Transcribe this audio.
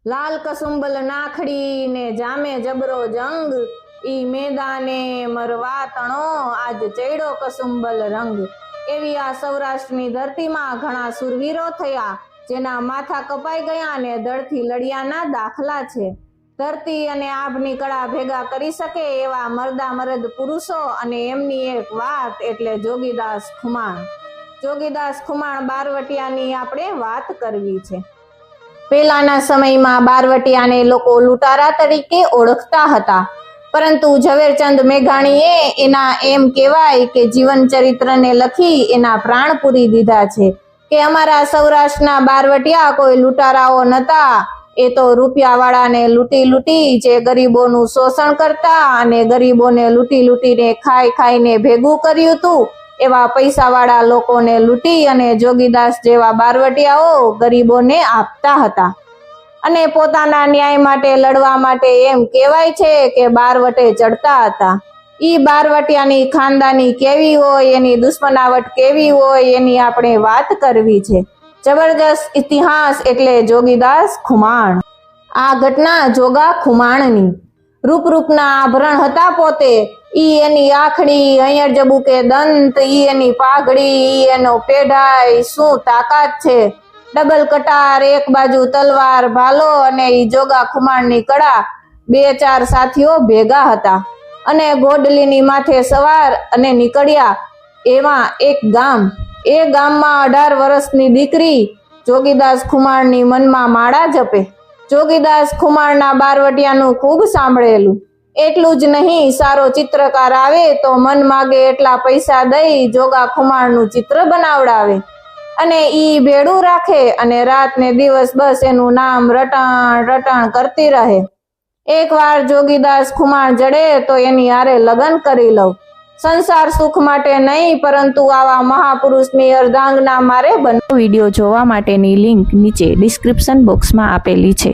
લાલ કસુંબલ નાખડી ને જામે જબરો જંગ, ઈ મેદાને મરવા તણો આજ ચડ્યો કસુંબલ રંગ। એવી આ સૌરાષ્ટ્રની ધરતીમાં ઘણા સુરવીરો થયા, જેના માથા કપાઈ ગયા અને દળથી લડ્યાના દાખલા છે। ધરતી અને આભની કળા ભેગા કરી શકે એવા મરદા મરદ પુરુષો અને એમની એક વાત એટલે જોગીદાસ ખુમાણ। જોગીદાસ ખુમાણ બારવટિયાની આપણે વાત કરવી છે। પહેલાના સમયમાં બારવટિયાને લોકો લૂંટારા તરીકે ઓળખતા હતા, પરંતુ ઝવેરચંદ મેઘાણીએ એના એમ કહેવાય કે જીવન ચરિત્રને લખી એના પ્રાણ પૂરી દીધા છે કે અમારા સૌરાષ્ટ્રના બારવટિયા કોઈ લૂંટારાઓ નહોતા, એ તો રૂપિયાવાળાને લૂંટી જે ગરીબોનું શોષણ કરતા અને ગરીબોને લૂંટીને ખાઈને ભેગું કર્યું હતું, એવા પૈસાવાળા લોકોને લૂંટી અને જોગીદાસ જેવા બારવટિયાઓ ગરીબોને આપતા હતા અને પોતાના ન્યાય માટે લડવા માટે એમ કહેવાય છે કે બારવટે ચડતા હતા। ઈ બારવટિયાની ખાનદાની કેવી હોય, એની દુશ્મનાવટ કેવી હોય, એની આપણે વાત કરવી છે। જબરજસ્ત ઇતિહાસ એટલે જોગીદાસ ખુમાણ। આ ઘટના જોગા ખુમાણની। રૂપના આભરણ હતા પોતે, ઈ એની આખડી, અહીંયા જબુકે દંત, ઈ એની પાઘડી, ઈ એનો પેઢાઈ, શું તાકાત છે। ડબલ કટાર, એક બાજુ તલવાર ભાલો અને ઈ જોગા ખુમાણની કળા। 2-4 સાથીઓ ભેગા હતા અને ઘોડલીની માથે સવાર અને નીકળ્યા એમાં એક ગામ। એ ગામમાં 18 વર્ષની દીકરી જોગીદાસ ખુમાણની મનમાં માળા જપે। જોગીદાસ ખુમાણના બારવટિયાનું ખૂબ સાંભળેલું। એટલું જ નહીં, સારો ચિત્રકાર આવે તો મન માગે એટલા પૈસા દઈ જોગા ખુમાણનું ચિત્ર બનાવડાવે અને ઈ ભેડું રાખે અને રાત ને દિવસ બસ એનું નામ રટણ કરતી રહે। એકવાર જોગીદાસ ખુમાણ જડે તો એની હારે લગ્ન કરી લઉં, સંસાર સુખ માટે નહીં પરંતુ આવા મહાપુરુષની અર્ધાંગના મારે બનવું। વિડીયો જોવા માટેની લિંક નીચે ડિસ્ક્રિપ્શન બોક્સમાં આપેલી છે।